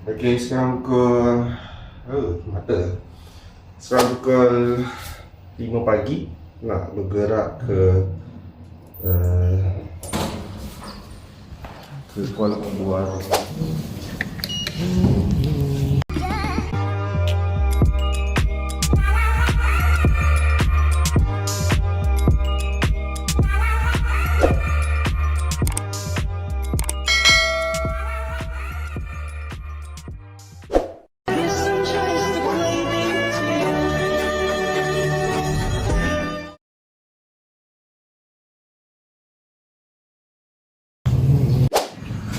Okay, sekarang pukul mata. Sekarang pukul 5 pagi. Nak bergerak ke Kuala Lumpur.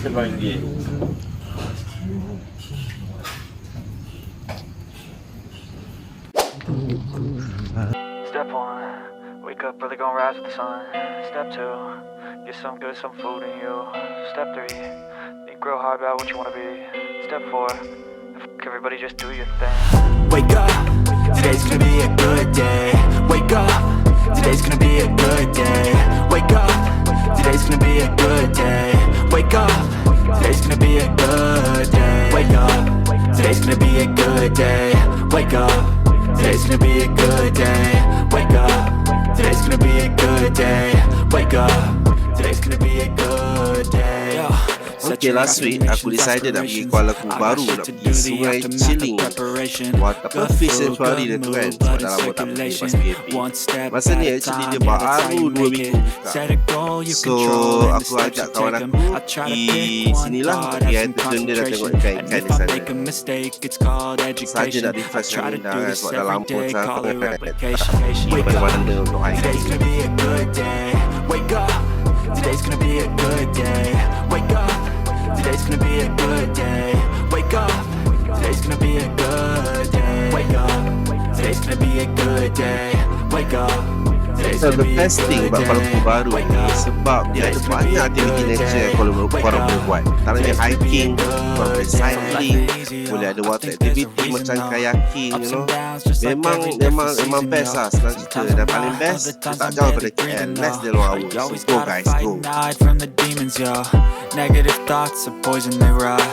RM8. Step 1, wake up early, gonna rise with the sun. Step 2, get some good, some food in you. Step 3, think real hard about what you wanna be. Step 4, everybody just do your thing. Wake up, today's gonna be a good day. Wake up, today's gonna be a good day. Wake up, today's gonna be a good day. Wake up, today's gonna be a good day. Wake up, today's gonna be a good day. Wake up, today's gonna be a good day. Wake up, today's gonna be a good day. Wake up, today's gonna be a good day. Okay, last week aku decided nak pergi Kuala Lumpur baru, nak pergi Sungai Chiling. Waterfall fish sanctuary dia tu kan, sebab dah lama tak pergi pas PAP. Masa ni actually dia baru 2 minggu buka. So aku ajak kawan aku pergi sinilah untuk pergi air terjun dia dan tengok ikan-ikan di sana. Saja nak refresh minda kan, sebab dah lama sangat pergi mana untuk air. Wake up, today's gonna be a good day. Wake up, today's gonna be a good day. Wake up, today's gonna be a good day. Wake up, today's gonna be a good day. Wake up, today's So gonna the be a best thing good about Kuala Lumpur day. baru ni sebab dia ada banyak aktiviti nature yang Kuala Lumpur boleh buat. Antaranya hiking, boleh cycling, boleh ada water activity macam kayaking, you know. Memang best lah senang cerita. Dan paling best, tak jauh daripada KL, less than 1 hour. So go guys, go. From the demons, yo. Negative thoughts are poison, they rot.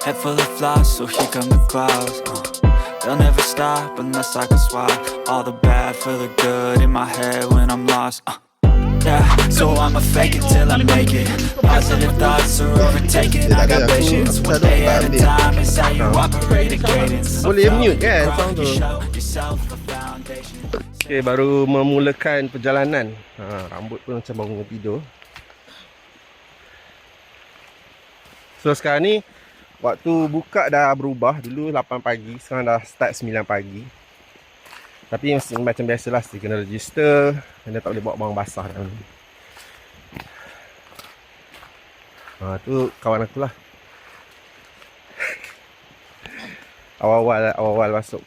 Head full of flies, so here come the clouds. They'll never stop unless I can swap all the bad for the good in my head when I'm lost. Yeah, so I'ma fake it till I make it. Positive thoughts are overtaken. I got patience, one day at a time. Is how you operate a cadence. Boleh mute kan sound tu. Yourself a foundation. Okay, baru memulakan perjalanan. Rambut pun macam bangun tidur. So sekarang ni waktu buka dah berubah. Dulu 8 pagi, sekarang dah start 9 pagi. Tapi macam biasalah, mesti kena register. Anda tak boleh bawa barang basah dalam ni. Tu kawan aku lah. Awal-awal masuk.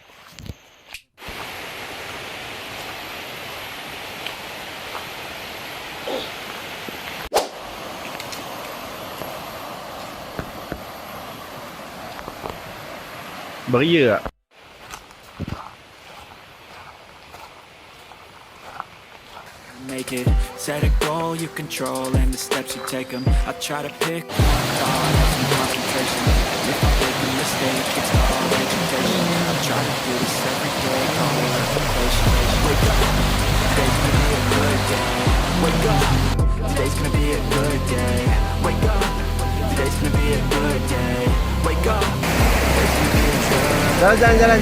Beria tak? Make it, set a goal you control and the steps you take them. I try to pick one thought, have some concentration. If I make a mistake, it's called education. I try to do this every day, call it reputation. Wake up, today's gonna be a good day. Wake up, today's gonna be a good day. Wake up, today's gonna be a good day. Wake up, today's gonna be a good day. Jalan.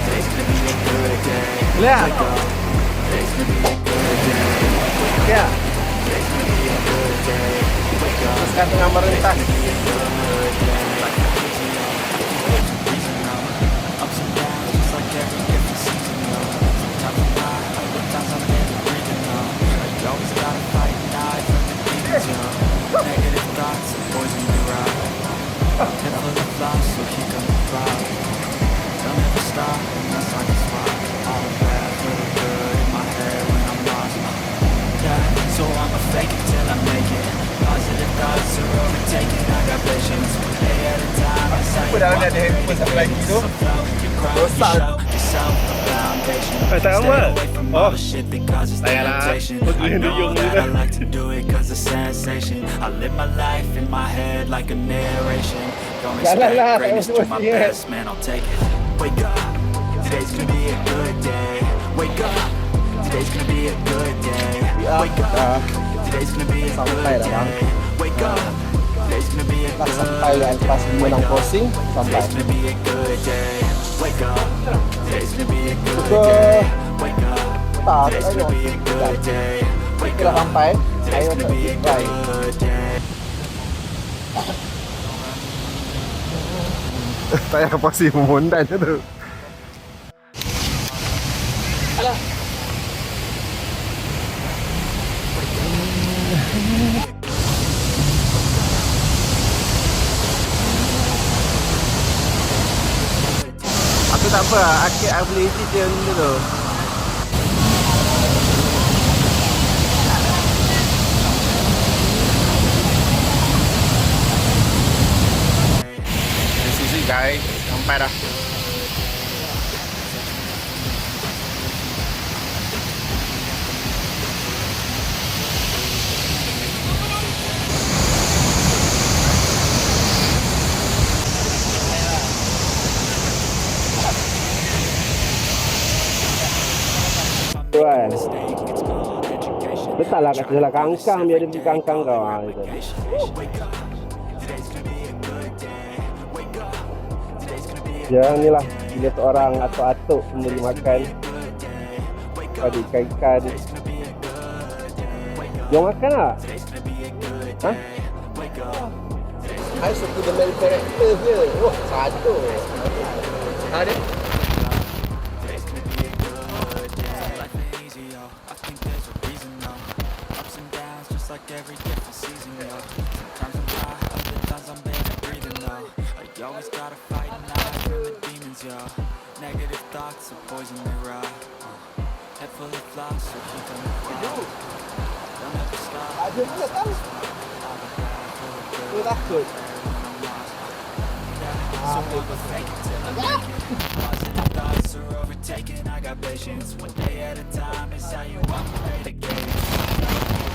Today's gonna be a good day. Boleh tak? Wake up, today's gonna be a good day. Okay tak? Today's gonna be a good day. Wake up, Sekarang tengah merentas. ups and downs, just like every different season, yo. Sometimes I'm high, other times I'm barely breathing, yo. You always gotta fight and hide from the demons, yo. Negative thoughts are poison the ride. Head full of flies, so here come the cloud. They'll never stop unless I can swap all the bad for the good in my head when I'm lost. Yeah, so I'ma fake it till I make it. Positive thoughts are overtaken. I got patience, one day at a time. That's how you operate. Yourself a foundation. Stay away from all the shit that causes temptation. I know that I like to do it cause it's sensation. I live my life in my head like a narration. Don't Jalan expect lah, greatness, tak do my mesti-mesti. best, man, I'll take it. Wake up, today's gonna be a good day. Wake up, today's gonna be a good day. Wake up, today's gonna be a good Sampai dah, bang. day. Wake up, today's gonna be a Dah good sampai day. lepas menang crossing. Sampai. Today's gonna be a good day. Wake up, today's gonna be a good Ke day. Wake up, tak, today's gonna be a good day. Wake kita dah up, sampai. today's Ayo gonna be a try. good day. Tak payah pasir memondan je tu. Aku tak apa, aku boleh edit dia benda tu. This is it guys, sampai dah. Tu kan. Letaklah kat sebelah kangkang biar dia pergi kangkang kau. Gitu. Ya ni lah bila seorang atuk-atuk memberi makan pada ikan-ikan. Jom makan lah. Ha? I suka the main character je. Wah, satu. Ada. Like every different season, yo. Sometimes I'm high, other times I'm barely breathing, though. You always gotta fight and hide from the demons, yo. Negative thoughts are poison they rot. Head full of flies, so keep them quiet. Don't ever stop. Ada pula tahu. Aku takut. So people fake it till I make it. Positive thoughts are overtaken. I got patience. One day at a time is how you operate a game.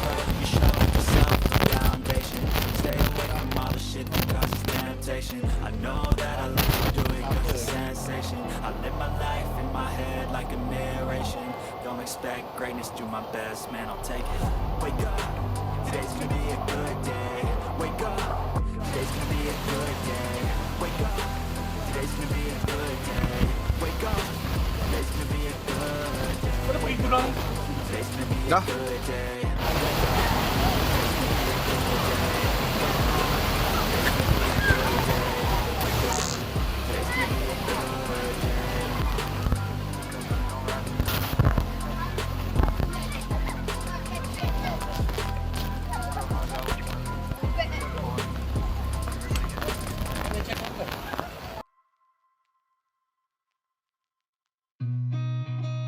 You show yourself the foundation. Stay away from all the shit that causes temptation. I know that I like to do it cause it's sensation. I live my life in my head like a narration. Don't expect greatness, do my best, man, I'll take it. Wake up, today's gonna be a good day. Wake up, today's gonna be a good day. Wake up, today's gonna be a good day. Wake up, today's gonna be a good day. Today's gonna be a good day.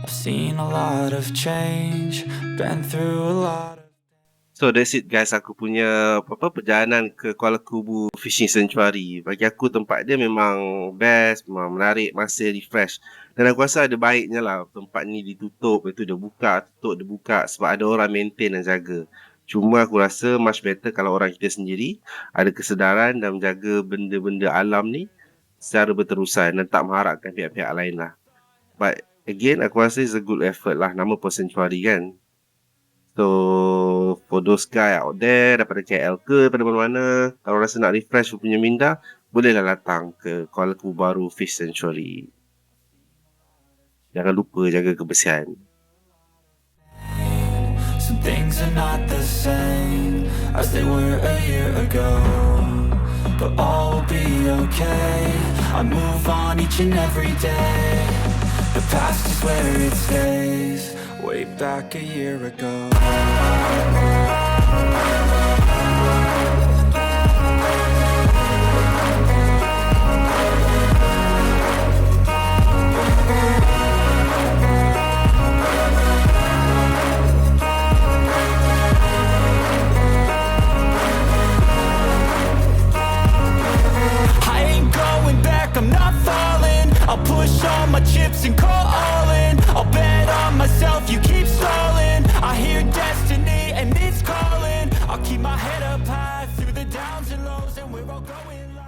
I've seen a lot of change, been through a lot of... So that's it guys, aku punya perjalanan ke Kuala Kubu Fishing Sanctuary. Bagi aku tempat dia memang best, memang menarik, masa refresh. Dan aku rasa ada baiknya lah tempat ni ditutup, lepas tu dia buka, tutup, dia buka sebab ada orang maintain dan jaga. Cuma aku rasa much better kalau orang kita sendiri ada kesedaran dan menjaga benda-benda alam ni secara berterusan dan tak mengharapkan pihak-pihak lain lah. But again, aku rasa it's a good effort lah. Nama pun Sanctuary kan. So, for those guys out there, daripada KL ke, daripada mana-mana, kalau rasa nak refresh punya minda, bolehlah datang ke Kuala Kubu Baru Fish Sanctuary. Jangan lupa jaga kebersihan. Some things are not the same as they were a year ago, but all will be okay. I move on each and every day. The past is where it stays. Way back a year ago. I ain't going back, I'm not falling. I'll push all my chips and call all in. I'll bet on myself, you keep stalling. I hear destiny and it's calling. I'll keep my head up high through the downs and lows, and we're all going low.